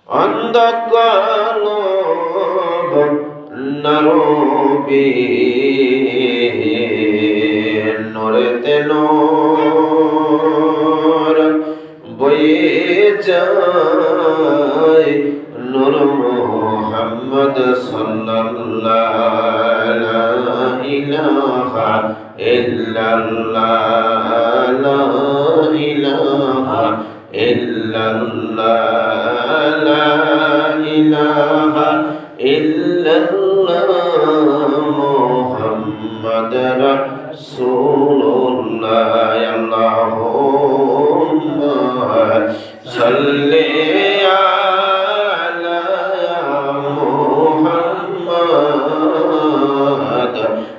অন্ধকার নরবি নরেতে নূর বয়ে যায় নূর মুহাম্মদ সাল্লাল্লাহু লা ইলাহা ইল্লাল্লাহ লা ইলাহা ইল্লাল্লাহ লা ইলাহা ইল্লাল্লাহ মুহাম্মদ রাসূলুল্লাহ আল্লাহুম্মা সাল্লি আলা মুহাম্মদ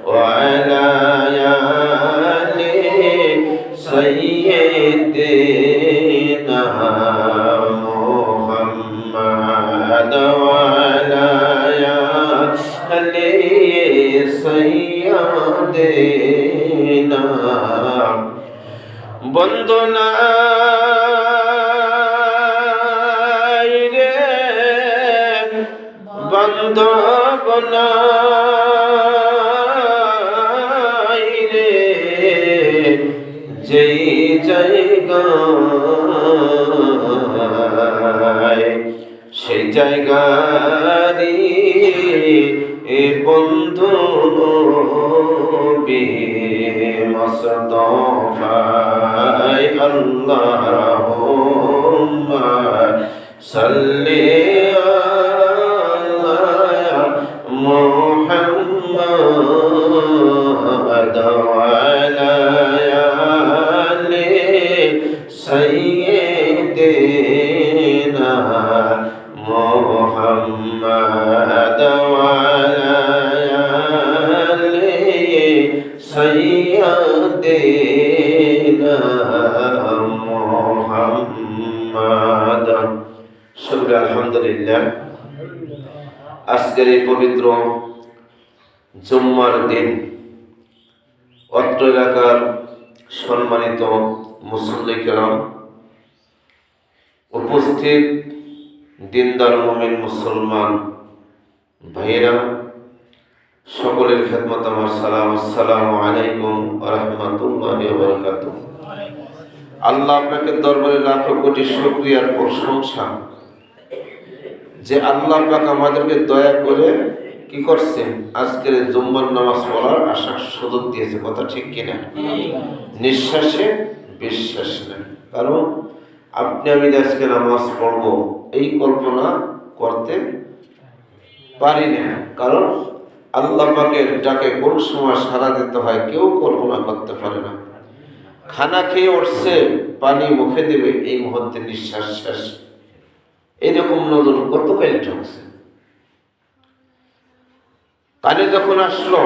ওয়া আলা আলি সাইয়্যিদিনা মুহাম্মদ ওয়া আলা আলি সাইয়্যিদিনা বন্দনা বন্দনা রে যেই জায়গায় সেই জায়গারি বন্ধু নবী মুস্তাফা আল্লাহুম্মা সাল্লি মুহাম্মদ ওয়া আলা আলি সাইয়্যিদিনা মুহাম্মদ ওয়া আলা আলি সাইয়্যিদিনা মুহাম্মদ। শুকর আলহামদুলিল্লাহ। আজকের এই পবিত্র জুম্মার দিন অত্র এলাকার সম্মানিত মুসল্লি কেরাম, উপস্থিত দিনদার মুমিন মুসলমান ভাইয়েরা, সকলের খেদমত আমার সালাম। আসসালামু আলাইকুম ওয়া রাহমাতুল্লাহি ওয়া বারাকাতুহু। আল্লাহ আপনাকে দরবারে লাখো কোটি শুকরিয়ার প্রশংসা যে আল্লাহ পাক আমাদেরকে দয়া করে কি করছেন, আজকের জুম্মার নামাজ পড়ার আশা সুযোগ দিয়েছে। কথা ঠিক কিনা? নিঃশ্বাসে বিশ্বাস নেই। কারণ আপনি আমি আজকে নামাজ পড়ব এই কল্পনা করতে পারি না। কারণ আল্লাহ পাকের ডাকে কোন সময় সাড়া দিতে হয় কেউ কল্পনা করতে পারে না। খানা খেয়ে উঠছে, পানি মুখে দেবে, এই মুহূর্তে নিঃশ্বাস শেষ। এইরকম নজর গতকাল ঢুকছে। কানে যখন আসলো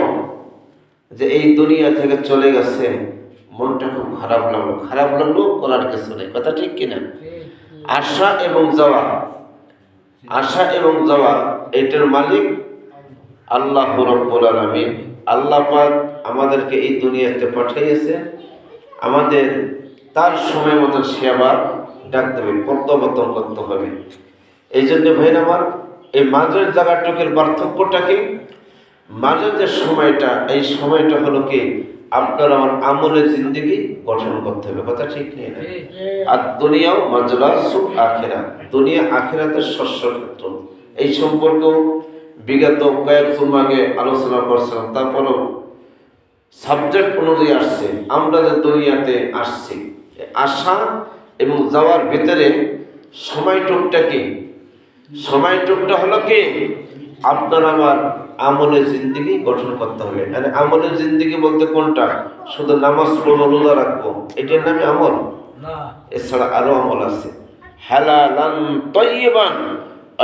যে এই দুনিয়া থেকে চলে গেছে, মনটা খুব খারাপ লাগলো। খারাপ লাগলো করার কিছু নেই। কথা ঠিক কিনা? আশা এবং যাওয়া, আশা এবং যাওয়া এটার মালিক আল্লাহ রাব্বুল আলামিন। আল্লাহ পাক আমাদেরকে এই দুনিয়াতে পাঠিয়েছে, আমাদের তার সময় মতো সে আবার ডাক দেবে, প্রত্যাবর্তন করতে হবে। এই জন্য ভাইরা আমার, এই মাঝের জায়গাটুকের পার্থক্যটা কি? মাঝের যে সময়টা, এই সময়টা হলো কি আপনার আমার আমলের জিন্দেগি গঠন করতে হবে। কথা ঠিক নেই? আর দুনিয়াও মাজলাসুল আখিরাত, দুনিয়া আখিরাতের শস্য ক্ষেত্র। এই সম্পর্কেও বিগত কয়েক জুম আগে আলোচনা করছিলাম। তারপরেও সাবজেক্ট অনুযায়ী আসছে। আমরা যে দুনিয়াতে আসছি, আসা এবং যাওয়ার ভিতরে সময়টুকটা কি? সময়টুকটা হলো কি আপনার আমার আমলের জিন্দেগি গঠন করতে হবে। মানে আমলের জিন্দেগি বলতে কোনটা? শুধু নামাজ পড়বো, রোজা রাখবো, এটার নামে আমল না। এছাড়া আরো আমল আছে। হালালান তাইয়িবান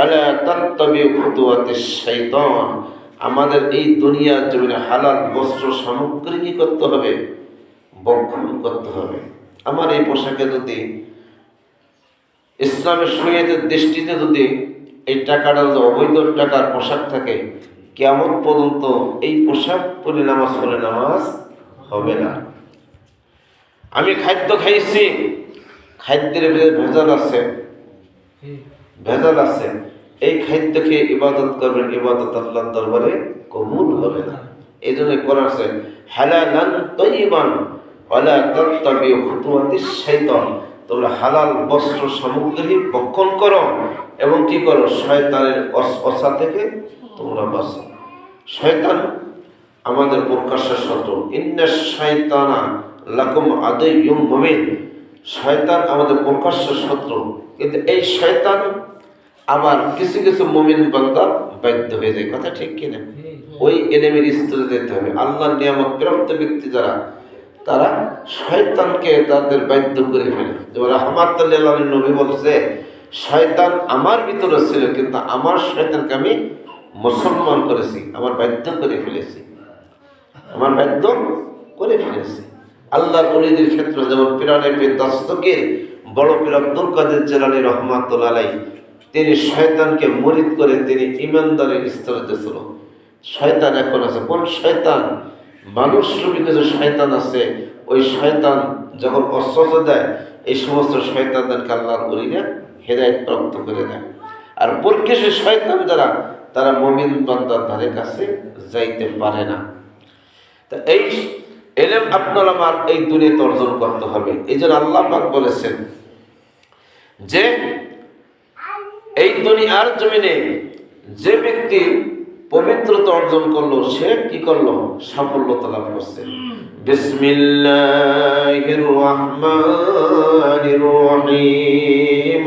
আলা তাত্তাবিউ খুতুওয়াতিশ শাইতান। আমাদের এই দুনিয়ার জমিনে হালাল বস্ত্র সামগ্রী কি করতে হবে? বক্ষণ করতে হবে। আমার এই পোশাকে যদি ইসলামের শরীয়তের দৃষ্টিতে যদি এই টাকাটা যদি অবৈধ টাকার পোশাক থাকে, কিয়ামত পর্যন্ত এই পোশাক পরে নামাজ পড়লে নামাজ হবে না। আমি খাদ্য খাইছি, খাদ্যের ভেজাল আছে, ভেজাল আছে, এই খাদ্য খেয়ে ইবাদত করবেন, ইবাদত আল্লাহর দরবারে কবুল হবে না। এই জন্য কোরআন আছে হালালান তাইয়িবান ওয়ালা তাত্তাবিউ খুতুওয়াতিশ শাইতান, তোমরা হালাল বস্ত্র সামগ্রী ভক্ষণ করো এবং কি করো, শয়তানের ওসা থেকে তোমরা বাঁচো। শয়তান আমাদের প্রকাশ্য শত্রু, ইন্নাশ শাইতানা লাকুম আদুইয়্যুম মুবিন, শয়তান আমাদের প্রকাশ্য শত্রু। কিন্তু এই শয়তান আবার কিছু কিছু মুমিন বান্দা বাধ্য হয়ে যায়, কথা ঠিক কিনা? ওই এলেমের স্তরে যেতে হবে। আল্লাহর নিয়ামত প্রাপ্ত ব্যক্তি যারা, তারা শয়তানকে তাদের বাধ্য করে ফেলে। যেমন রাহমাতুল্লিল আলামিন নবী বলছে, শয়তান আমার ভিতরে ছিল কিন্তু আমার শয়তানকে আমি মুসলমান করেছি, আমার বাধ্য করে ফেলেছি, আমার বাধ্য করে ফেলেছি। আল্লাহর ওলিদের ক্ষেত্রে যেমন পিরানে পীর দস্তগীর বড় পীর আব্দুল কাদের জিলানী রাহমাতুল্লাহ আলাইহি, তিনি শয়তানকে মুরিদ করে তিনি ইমানদারের স্তরে দিয়েছিল। শয়তান এখন আছে, কোন শয়তান? মানুষ রূপী কিছু শয়তান আছে, ওই শয়তান যখন অস্ত্র দেয়, এই সমস্ত শয়তানদেরকে আল্লাহর ওলিরা হেদায়েত প্রাপ্ত করে দেয়। আর প্রকৃত শয়তান যারা, তারা মুমিন বান্দার ধারে কাছে যাইতে পারে না। তা এই ইলম আপনার আমার এই দুনিয়াতে অর্জন করতে হবে। এই জন্য আল্লাহ পাক বলেছেন যে এই দুনিয়ার জমিনে যে ব্যক্তি পবিত্রতা অর্জন করলো, সে কি করলো? সাফল্যতা লাভ করছে। বিসমিল্লাহির রহমানির রহিম।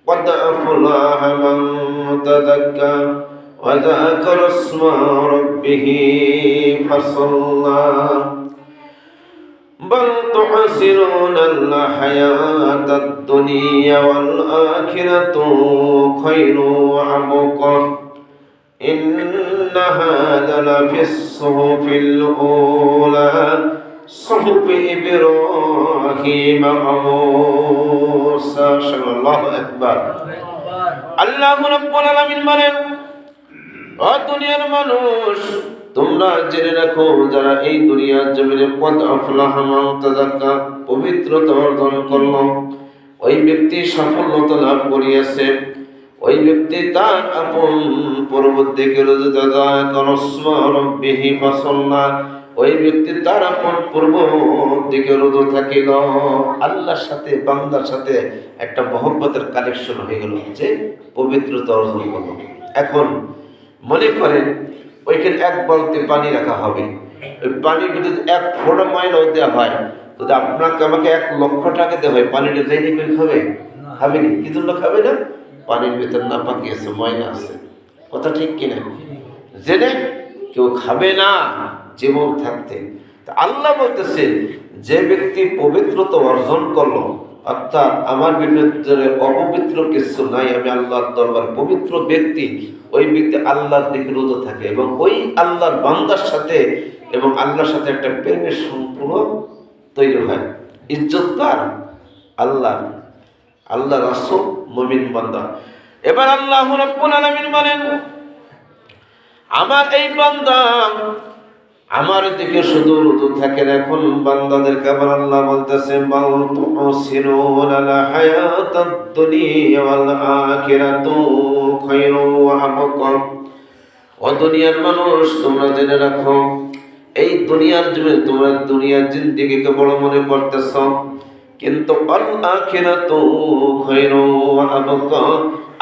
قد أفلح من تزكى وذكر اسم ربه فصلى بل تحسنون الحياة الدنيا والآخرة خير وأبقى إن هذا لفي الصحف الأولى صحف إبراهيم وموسى صلى الله أكبر আল্লাহ রাব্বুল আলামিন বলেন, ও দুনিয়ার মানুষ, তোমরা জেনে রাখো, যারা এই দুনিয়ার জমিনে কদ আফলাহা মান তাযাক্কা, পবিত্রতা অর্জন করল, ওই ব্যক্তি সাফল্যতা লাভ করিয়াছে। ওই ব্যক্তি তার আপন পূর্বদিকের ওই ব্যক্তি তার আপন পূর্ব দিকে রোদ থাকিল। আল্লাহর সাথে বান্দার সাথে একটা মহব্বতের কানেকশন হয়ে গেল, যে পবিত্রতা অর্জন করলো। এখন মনে করেন ওইখানে এক বালতি পানি রাখা হবে, ওই পানির যদি এক ফোঁটা ময়লাও দেওয়া হয়, যদি আপনাকে আমাকে 1,00,000 টাকা দেওয়া হয়, পানিটা যাইনি করে খাবে? খাবে না। কি জন্য খাবে না? পানির ভিতর না পাকিয়েছে, ময়লা আছে, কথা ঠিক কিনা? জেনে কেউ খাবে না জীবন থাকতে। আল্লাহ বলতেছে, যে ব্যক্তি পবিত্রতা অর্জন করলো, অর্থাৎ আমার ভিতরে অপবিত্র কিছু নাই, আমি আল্লাহর দরবার পবিত্র ব্যক্তি, ওই ব্যক্তি আল্লাহর দিকে রোজা থাকে এবং ওই আল্লাহর বান্দার সাথে এবং আল্লাহর সাথে একটা প্রেমের সম্পর্ক তৈরি হয়। ইজ্জত কার? আল্লাহ, আল্লাহ রাসূল, মুমিন বান্দা। এবার আল্লাহ রাব্বুল আলামিন বলেন, আমার এই বান্দা আমার দিকে শুধু রুজু থাকে না। এখন বান্দাদেরকে আবার আল্লাহ বলতেছে, বাল তুসিরুনাল হায়াতাদ দুনিয়া ওয়াল আখিরাতু খায়রু ওয়া আবকা। ও দুনিয়ার মানুষ, তোমরা জেনে রাখো, এই দুনিয়ার জন্য তোমরা দুনিয়ার জিন্দেগিকে বড় মনে করতেছ, কিন্তু আল আখিরাতু খায়রু ওয়া আবকা,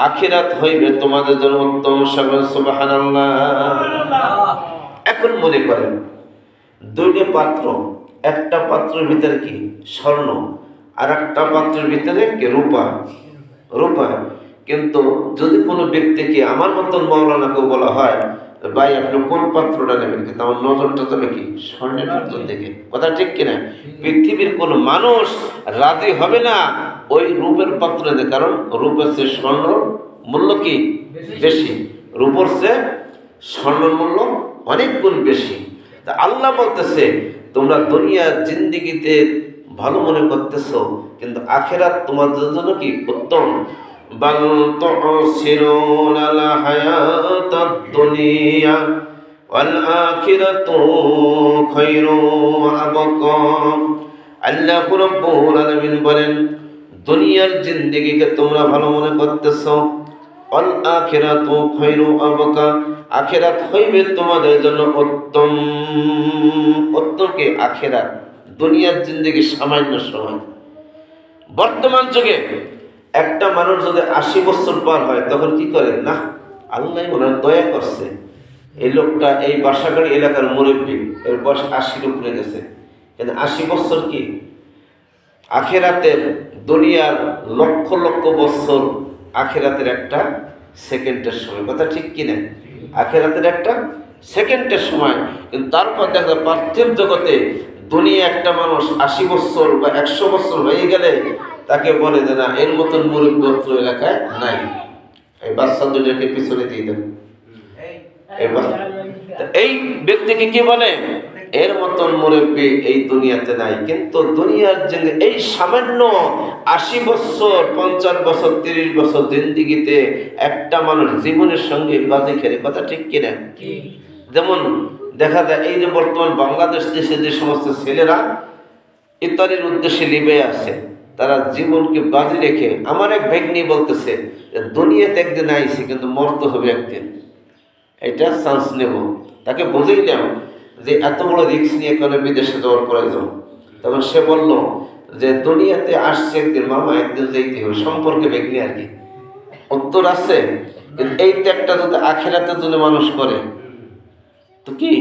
আখিরাত হইবে তোমাদের জন্য উত্তম। সুবহানাল্লাহ। এখন মনে করেন দুইটা পাত্র, একটা পাত্রের ভিতরে কি স্বর্ণ, আর একটা পাত্রের ভিতরে কি রূপা, রূপা। কিন্তু যদি কোনো ব্যক্তিকে আমার মতন মাওলানাকেও বলা হয়, ভাই আপনি কোন পাত্রটা নেবেন, কিন্তু আমার নজরটা তবে কি স্বর্ণের পাত্র দেখে, কথা ঠিক কিনা? পৃথিবীর কোন মানুষ রাজি হবে না ওই রূপের পাত্র দেখে, কারণ রূপের চেয়ে স্বর্ণ মূল্য কি বেশি, রূপর চেয়ে স্বর্ণের মূল্য অনেক গুণ বেশি। তা আল্লাহ বলতেছে, তোমরা দুনিয়ার জিন্দেগিতে ভালো মনে করতেছ, কিন্তু আখিরাত তোমাদের জন্য কি উত্তম। বাল তুসিরুনাল হায়াতাদ দুনিয়া ওয়াল আখিরাতু খায়রু ওয়া আবকা। আল্লাহ রাব্বুল আলামিন বলেন, দুনিয়ার জিন্দেগিকে তোমরা ভালো মনে করতেছো, আল আখিরাতু খায়রু আবকা, আখিরাত হইবে তোমাদের জন্য উত্তম। উত্তম কি? আখিরাত। দুনিয়ার জিন্দেগি সামান্য সময়। বর্তমান যুগে একটা মানুষ যদি 80 বছর পার হয় তখন কি করে? না, আল্লাহ ওনার দয়া করছে, এই লোকটা এই বাসাগাড়ি এলাকার মুরব্বী, এর বয়স 80-র উপরে গেছে। কিন্তু 80 বছর কি? আখিরাতের, দুনিয়ার লক্ষ লক্ষ বছর আখিরাতের একটা সেকেন্ডের সময়। কথা ঠিক কিনা? আখিরাতের একটা সেকেন্ডের সময়। কিন্তু তারপর দেখা যায় পার্থিব জগতে দুনিয়া একটা মানুষ 80 বছর বা 100 বছর হয়ে গেলে তাকে বলে যে না, এর মতন মুরব্বী অত্র এলাকায় নাই। এই বাচ্চা দুটাকে পিছনে দিয়ে দেন। এই ব্যক্তিকে কি বলে? এর মতন মুরব্বী এই দুনিয়াতে নাই। কিন্তু দুনিয়ার যে এই সামান্য 80 বছর, 50 বছর, 30 বছর জিন্দেগিতে একটা মানুষ জীবনের সঙ্গে বাজি খেলে। কথা ঠিক কিনা? যেমন দেখা যায় এই যে বর্তমান বাংলাদেশ দেশে যে সমস্ত ছেলেরা ইত্যাদির উদ্দেশ্যে লিবে আছে, তারা জীবনকে বাজি রেখে, আমার এক ভাগ্নি বলতেছে দুনিয়াতে একদিন আইছি কিন্তু মরতে হবে একদিন, এটা চান্স নেব। তাকে বুঝাইলাম যে এত বড় রিস্ক নিয়ে কেন বিদেশে যাওয়ার প্রয়োজন। তখন সে বলল যে দুনিয়াতে আসছে একদিন, মামা একদিন যেতে হবে, সম্পর্কে ভাগ্নি আর কি। উত্তর আছে, কিন্তু এই ত্যাগটা যদি আখিরাতের জন্য মানুষ করে তো কি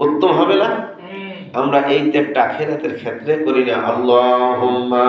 উত্তম হবে না? আমরা এই ত্যাগটা আখিরাতের ক্ষেত্রে করি না। আল্লাহুম্মা